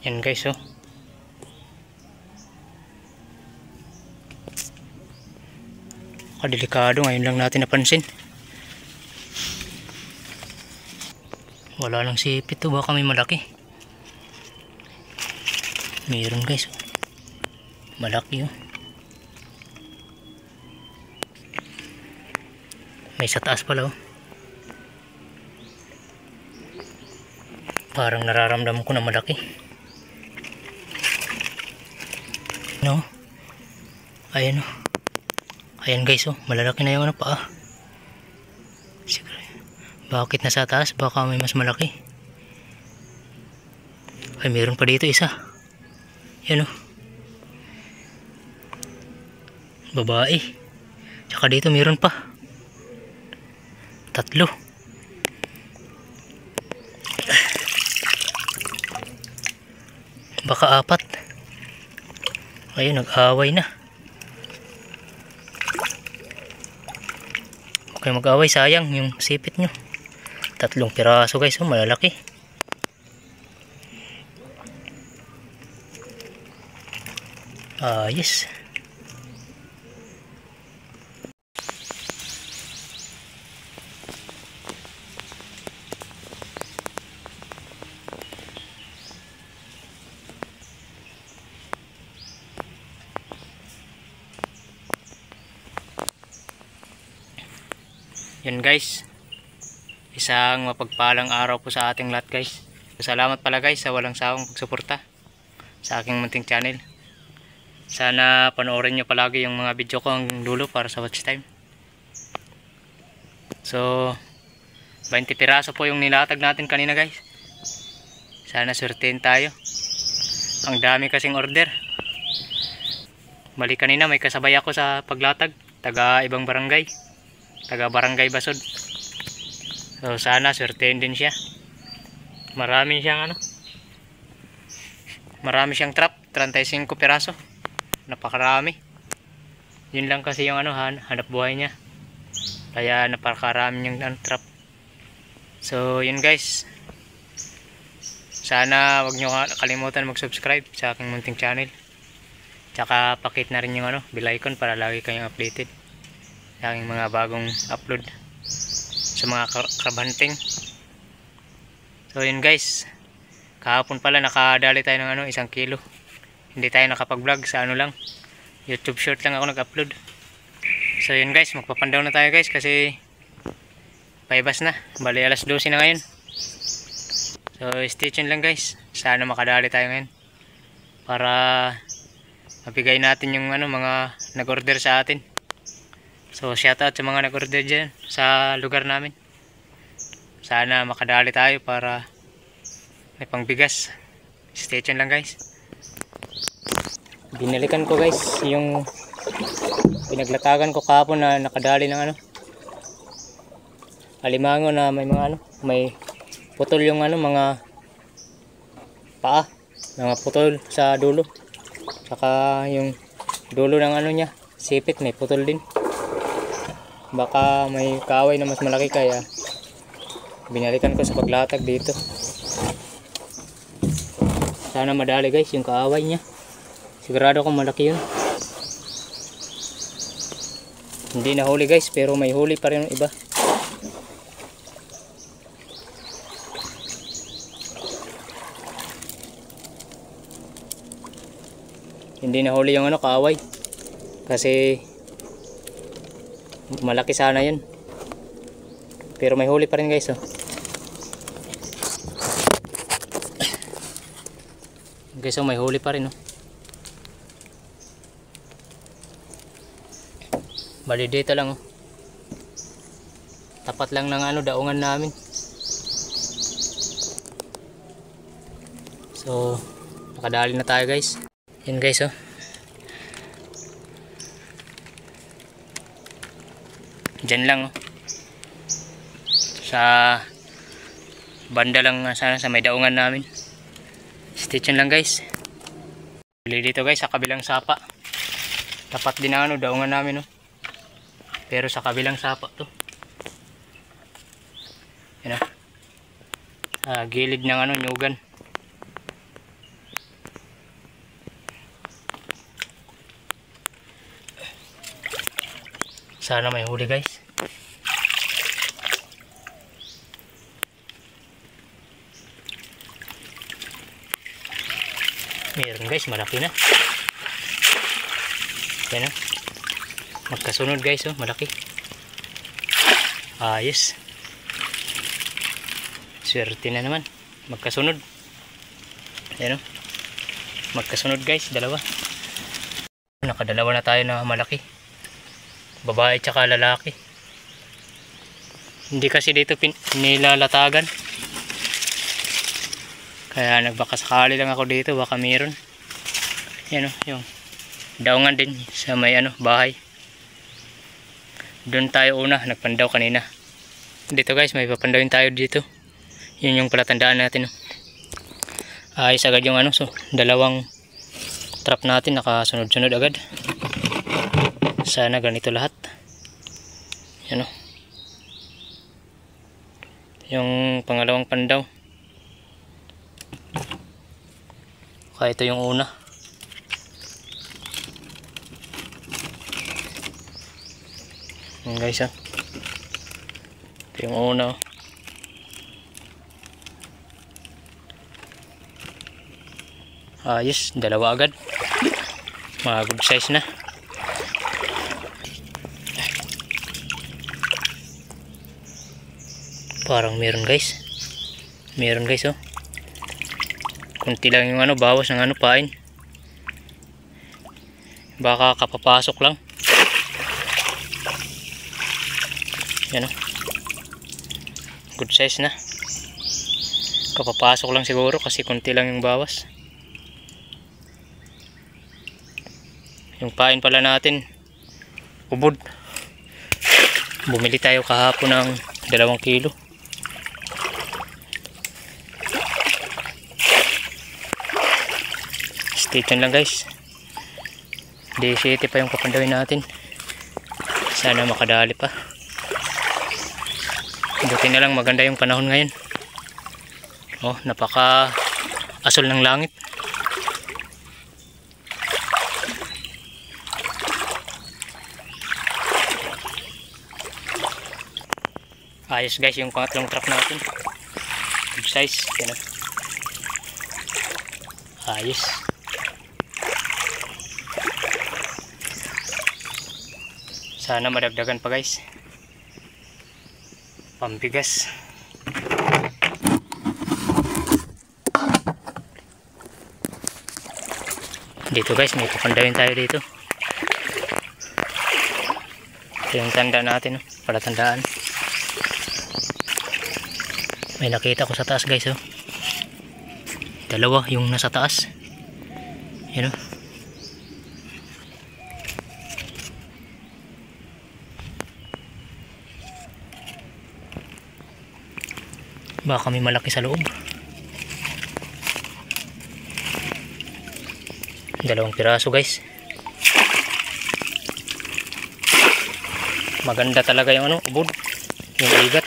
Yan guys, oh. Delikado, ngayon lang natin napansin. Wala lang sipit to, baka may malaki. Meron guys, oh. Malaki, oh. May sa taas pala, oh. Parang nararamdaman ko na malaki. No? Ayan, oh. Ayan guys, oh, malalaki na yung ano pa. Siguro. Bakit nasa taas? Baka may mas malaki. Ay, meron pa dito isa. Yan, oh. Babae. Tsaka dito meron pa. 3. Baka 4. Ayun, nag-away na. Okay, mag-away, sayang yung sipit nyo. 3 piraso guys, oh, malalaki. Yes. Yan guys, isang mapagpalang araw po sa ating lahat guys. Salamat pala guys sa walang sawang pagsuporta sa aking munting channel. Sana panoorin nyo palagi yung mga video ko ang dulo para sa watch time. So 20 piraso po yung nilatag natin kanina guys. Sana swertein tayo. Ang dami kasing order. Bali kanina may kasabay ako sa paglatag, taga ibang barangay, taga barangay Basod. So sana swertein din siya. Marami siyang marami siyang trap, 35 piraso. Napakarami. Yun lang kasi yung hanap buhay niya. Kaya napakarami yung trap. So yun guys. Sana wag nyo kalimutan mag-subscribe sa aking munting channel. Tsaka pakit na rin yung bell icon para lagi kayong updated sa aking mga bagong upload sa mga crab hunting. So yun guys, kahapon pala nakadali tayo ng 1 kilo. Hindi tayo nakapag-vlog sa lang, YouTube short lang ako nag-upload. So yun guys, magpapandaw na tayo guys kasi paibas na, bali alas 12 na ngayon. So stay tuned lang guys, sana makadali tayo ngayon para mabigay natin yung mga nag-order sa atin. So shoutout sa mga nag-order dyan sa lugar namin. Sana makadali tayo para may pangbigas. Stay tuned lang guys. Binalikan ko guys yung pinaglatagan ko kahapon na nakadali ng alimango na may mga may putol yung mga paa, mga putol sa dulo. Saka yung dulo ng niya, sipit may putol din. Baka may kaaway na mas malaki kaya binalikan ko sa paglatag dito. Sana madali guys yung kaaway niya. Sigurado kong malaki yun. Hindi na huli guys, pero may huli pa rin yung iba. Hindi na huli yung kaaway. Kasi malaki sana yun. Pero may huli pa rin guys, oh. Guys, oh, may huli pa rin, oh. Bali dito lang, oh. Tapat lang ng daungan namin. So nakadali na tayo guys. Yan guys, oh. Diyan lang, oh. Sa banda lang sana sa may daungan namin. Stay tuned lang guys. Bali dito guys sa kabilang sapa. Tapat din ang daungan namin, oh. Pero sa kabilang sapa to. Yan, gilid ng nyugan. Sana may huli guys. Meron guys, malaki na. Yan o. Magkasunod guys, oh, malaki. Ayos. Swerte na naman. Magkasunod. Yan o. Magkasunod guys, dalawa. Nakadalawa na tayo na malaki. Babae tsaka lalaki. Hindi kasi dito nilalatagan. Kaya nagbaka sakali lang ako dito, baka meron. Yan o, yung daungan din sa may bahay. Doon tayo una, nagpandaw kanina. Dito guys, may papandawin tayo dito. Yun yung palatandaan natin. Ayos agad yung so dalawang trap natin nakasunod-sunod agad. Sana ganito lahat. Yan o. Yung pangalawang pandaw. Kaya ito yung una. Yan guys ito yung una oh. Ayos, dalawa agad. Mga good size na. Parang meron guys. Meron guys oh. Kunti lang yung bawas ng pain. Baka kapapasok lang. Yan o. Good size na. Kapapasok lang siguro kasi kunti lang yung bawas. Yung pain pala natin ubod. Bumili tayo kahapon ng 2 kilo. Stay tuned lang guys. Day 7 pa yung papandawin natin. Sana makadali pa. Buti na lang maganda yung panahon ngayon. Oh, napaka asol ng langit. Ayos guys yung pangatlong trap natin. Good size. Yan. Ayos. Sana madagdagan pa guys. Pambigas. Dito guys, may papandawin tayo dito. Ito yung tanda natin, palatandaan. May nakita ko sa taas guys oh. Dalawa yung nasa taas. Yan oh. Baka may malaki sa loob. 2 piraso guys. Maganda talaga yung ubod. Yung igat.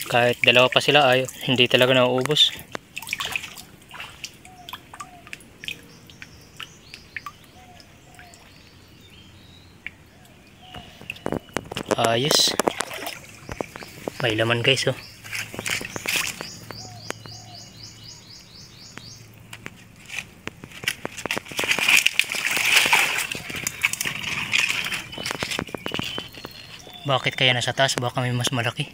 Kahit 2 pa sila ay hindi talaga nauubos. Ayos. May laman guys oh. Bakit kaya nasa taas? Baka may mas malaki.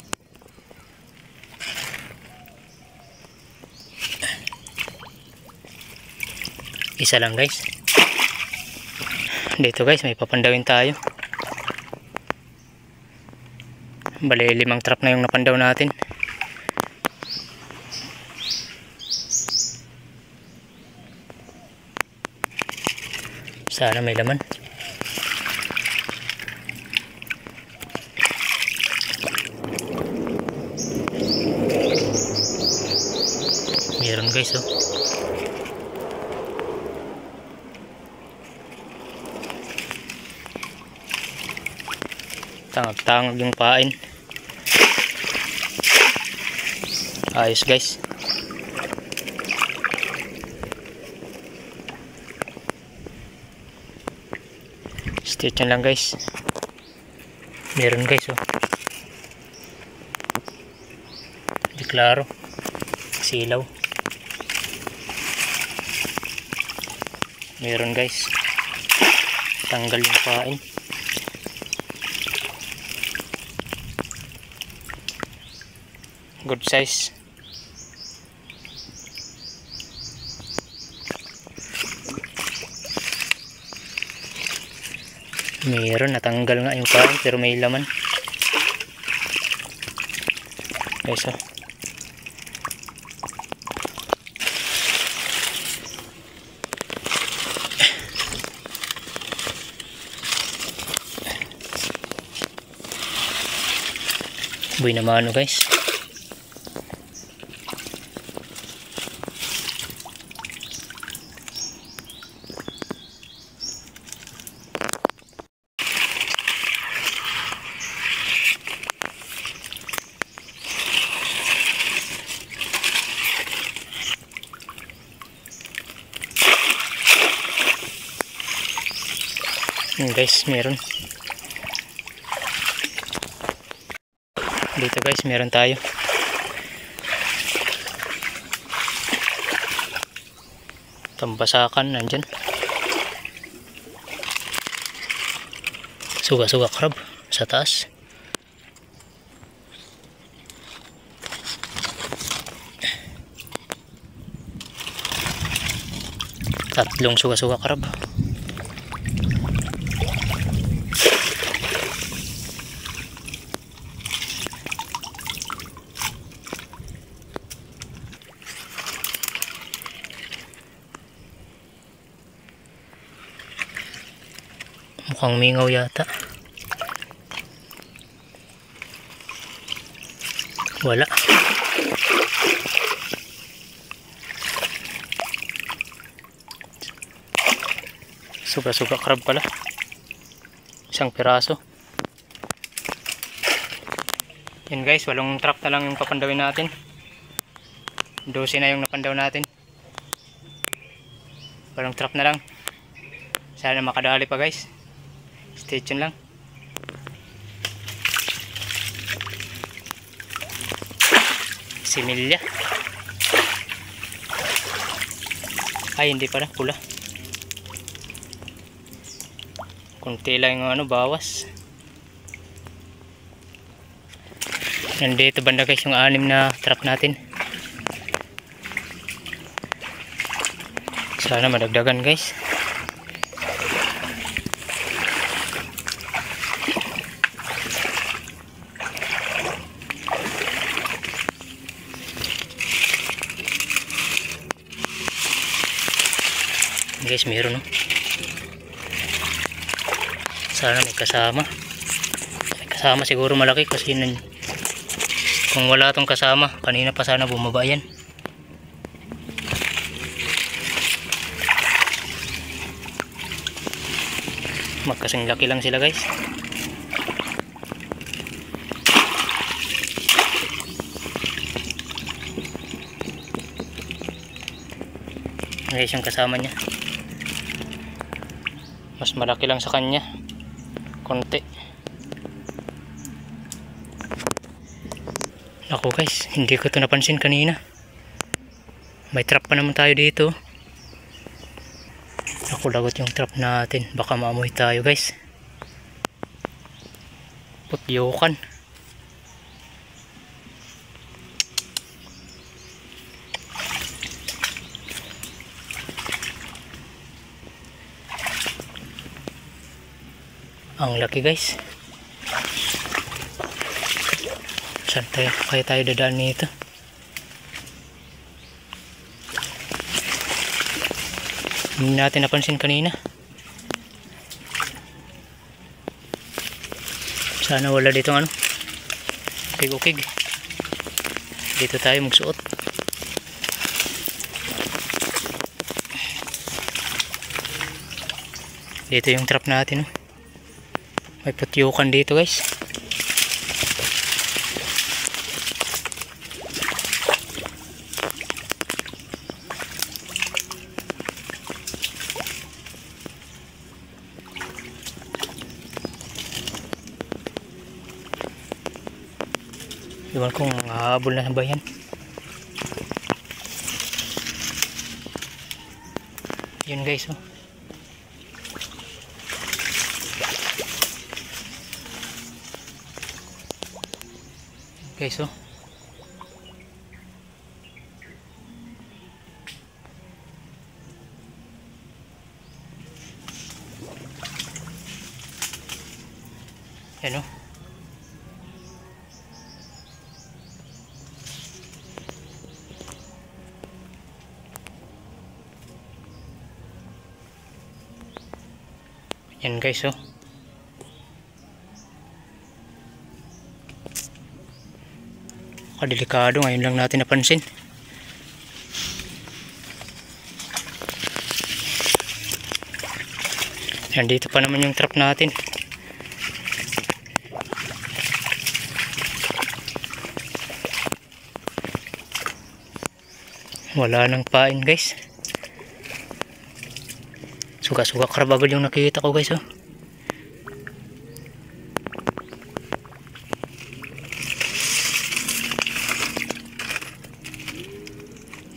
Isa lang guys. Dito guys, may papandawin tayo. Bali 5 trap na yung napandaw natin. Sana may laman. Meron guys oh. Tangag-tangag yung pain. Ayos guys. Stay tuned lang guys. Meron guys, oh. Di klaro. Silaw. Meron guys. Tanggal yung pain. Good size. Meron, natanggal nga yung pain pero may laman. Guys, oh. Buhay na mano guys. Guys, meron. Dito guys, meron tayo. Tambasakan, nandyan. Suga-suga crab sa taas. Tatlong suga-suga crab. Mukhang mingaw yata. Wala. Suga-suga crab pala. Isang piraso. Yan guys, 8 trap na lang yung papandawin natin. 12 na yung napandaw natin. 8 trap na lang. Sana makadali pa guys. Stay tuned lang. Similya. Ay, hindi pala, pula. Kunti lang yung bawas. Nandito banda guys yung 6 na trap natin. Sana madagdagan guys. Guys, meron no. Sana may kasama. May kasama siguro malaki kasi kung wala tong kasama, kanina pa sana bumaba yan. Magkasing laki lang sila guys. Guys, yung kasama niya mas malaki lang sa kanya konti. Ako guys, hindi ko ito napansin kanina. May trap pa naman tayo dito. Ako, lagot yung trap natin, baka maamoy tayo guys. Putyokan. Ang laki guys. Saan kaya tayo dadaan nito? Hindi natin napansin kanina. Sana wala dito ukig-ukig. Dito tayo magsuot. Dito yung trap natin. May putyukan dito guys. Iwan kong hahabol na ba yan. Yun guys, oh. Guys, oh. Yan, oh. Yan guys, oh. Delikado, ngayon lang natin napansin. Yan, dito pa naman yung trap natin. Wala nang pain guys. Suga-suga crab agad yung nakikita ko guys, oh.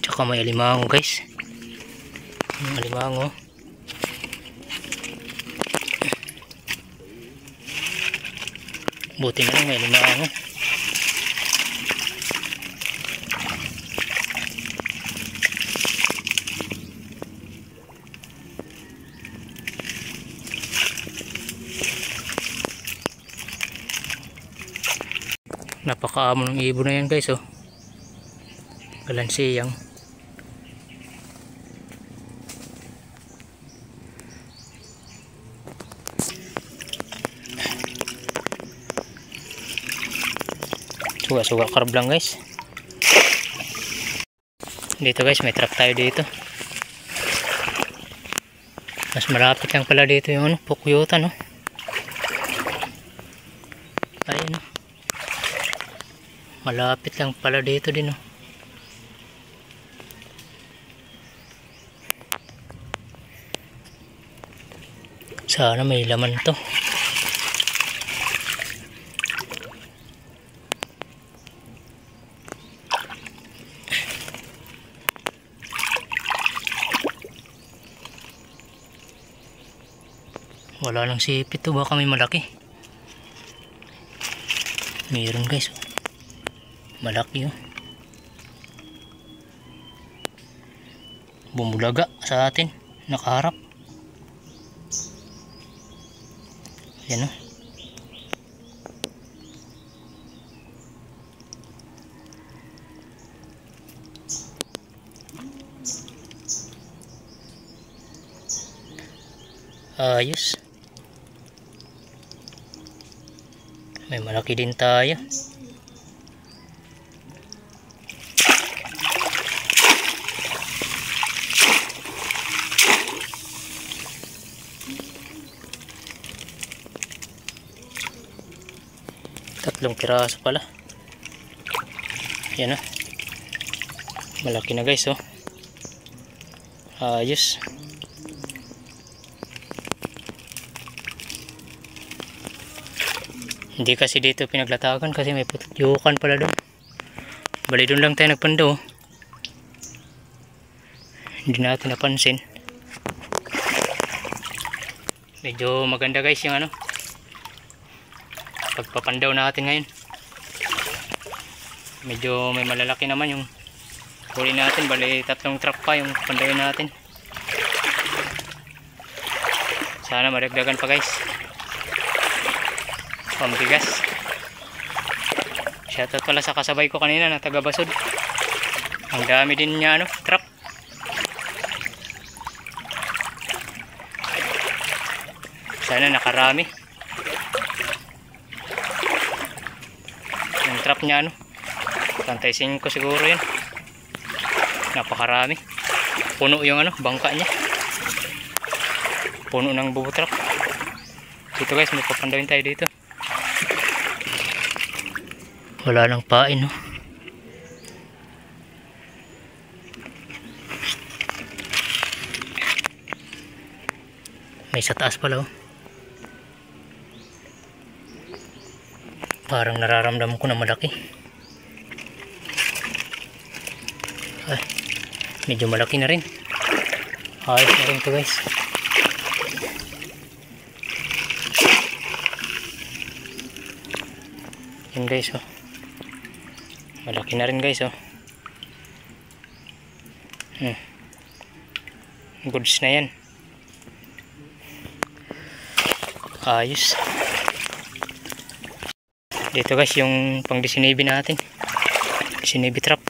Tsaka may alimango guys. Yung alimango. Buti na lang may alimango. Napakaamo ng ibon na yan guys, oh. Galansiyang. Suga-suga carb lang guys. Dito guys, may trap tayo dito. Mas malapit lang pala dito yung ano, pukyutan, oh. Ayun, oh. Malapit lang pala dito din, oh. Sana may laman to. Wala lang sipit to, baka may malaki. Meron guys, oh. Malaki, oh. Bumulaga sa atin, nakaharap. Yan, oh. Ayos. May malaki din tayo. Tatlong piraso pala. Yan, oh. Malaki na guys, oh. Ayos. Hindi kasi dito pinaglatagan kasi may putyukan pala doon. Bali doon lang tayo nagpando. Hindi natin napansin. Medyo maganda guys yung ano, pagpapandaw natin ngayon. Medyo may malalaki naman yung huli natin. Bali tatlong trap pa yung pandawin natin. Sana maragdagan pa guys. Pambigas. Shoutout pala sa kasabay ko kanina na taga Basod. Ang dami din niya ano, trap. Sana nakarami. Yung trap niya ano, 35 siguro yun. Napakarami. Puno yung ano, bangka niya. Puno ng bubutrap. Dito guys, may papandawin tayo dito. Wala nang pain, no? May sa taas pala, oh. Parang nararamdaman ko na malaki. Medyo malaki na rin. Ayos na rin ito guys. Yan guys oh. Malaki na rin guys oh. Goods na yan. Ayos. Dito guys yung pang 19 natin. 19 trap.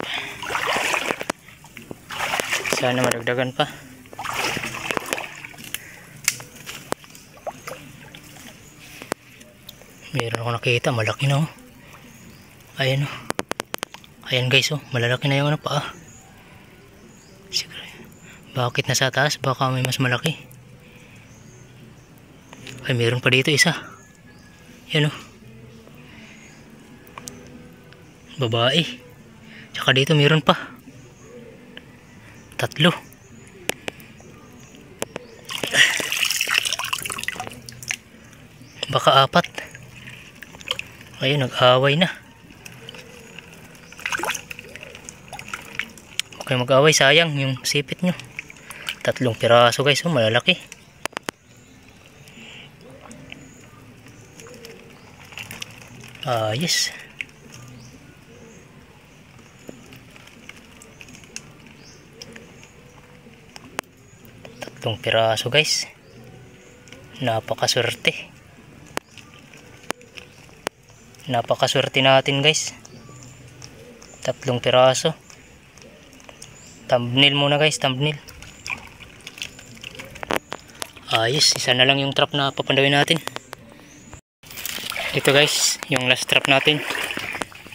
Sana madagdagan pa. Meron ako nakita, malaki na oh. Ayan oh. Ayan guys oh, malalaki na yung ano pa ah. Siguro. Bakit nasa taas? Baka may mas malaki. Ay meron pa dito isa. Yan oh. Babae. Tsaka dito meron pa. 3. Baka 4. Ayun, nag-away na. Okay, mag-away, sayang yung sipit nyo. 3 piraso guys, oh, malalaki. Ayos. Piraso guys, napakaswerte natin guys. 3 piraso. Thumbnail muna guys, thumbnail. Ayos, isa na lang yung trap na papandawin natin. Ito guys, yung last trap natin,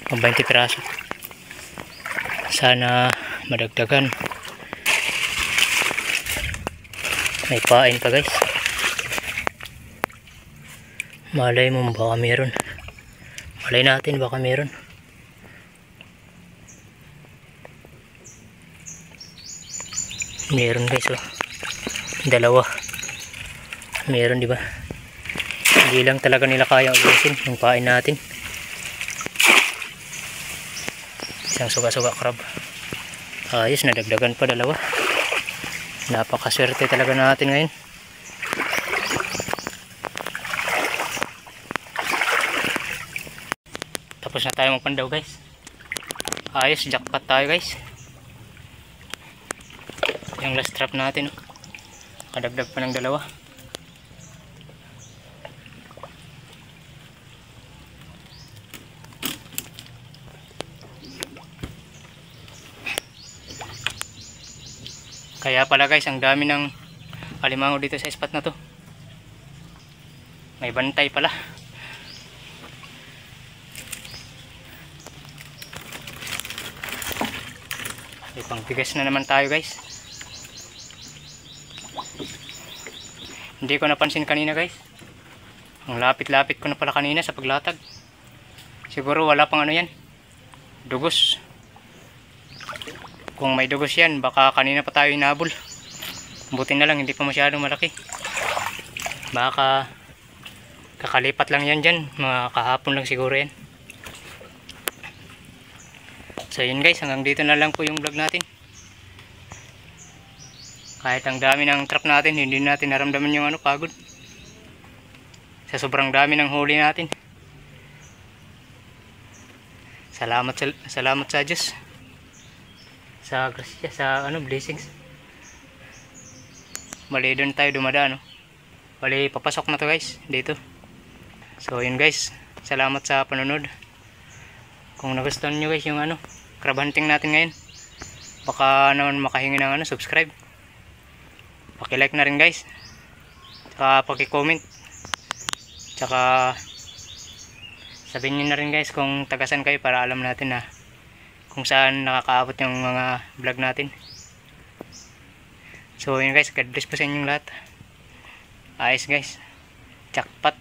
20 piraso. Sana madagdagan. May pain pa guys. Malay mo baka meron. Malay natin baka meron. Meron guys oh. 2. Meron di ba? Hindi lang talaga nila kaya ubusin yung pain natin. Isang suga-suga crab. Ayos, nadagdagan pa 2. Napakaswerte talaga natin ngayon. Tapos na tayo magpandaw guys. Ayos, jackpot tayo guys. Yung last trap natin, kadagdag pa ng 2. Kaya pala guys, ang dami ng alimango dito sa spot na to. May bantay pala. May pangbigas na naman tayo guys. Hindi ko napansin kanina guys. Ang lapit-lapit ko na pala kanina sa paglatag. Siguro wala pang ano yan, dugos. Kung may dugos yan, baka kanina pa tayo hinabol. Buti na lang, hindi pa masyadong malaki. Baka kakalipat lang yan dyan. Mga kahapon lang siguro yan. So yun guys, hanggang dito na lang po yung vlog natin. Kahit ang dami ng trap natin, hindi natin naramdaman yung pagod. Sa sobrang dami ng huli natin. Salamat sa Diyos. Sa grasya, sa blessings. Bali doon tayo dumadaan, no? Bali papasok na to guys dito. So yun guys, salamat sa panonood. Kung nagustuhan nyo guys yung crab hunting natin ngayon, baka naman makahingi ng subscribe. Paki-like na rin guys. Tsaka paki-comment. Tsaka sabihin nyo na rin guys kung tagasan kayo para alam natin na kung saan nakakaabot yung mga vlog natin. So yun guys, God bless po sa inyong lahat. Ayos guys, jackpot.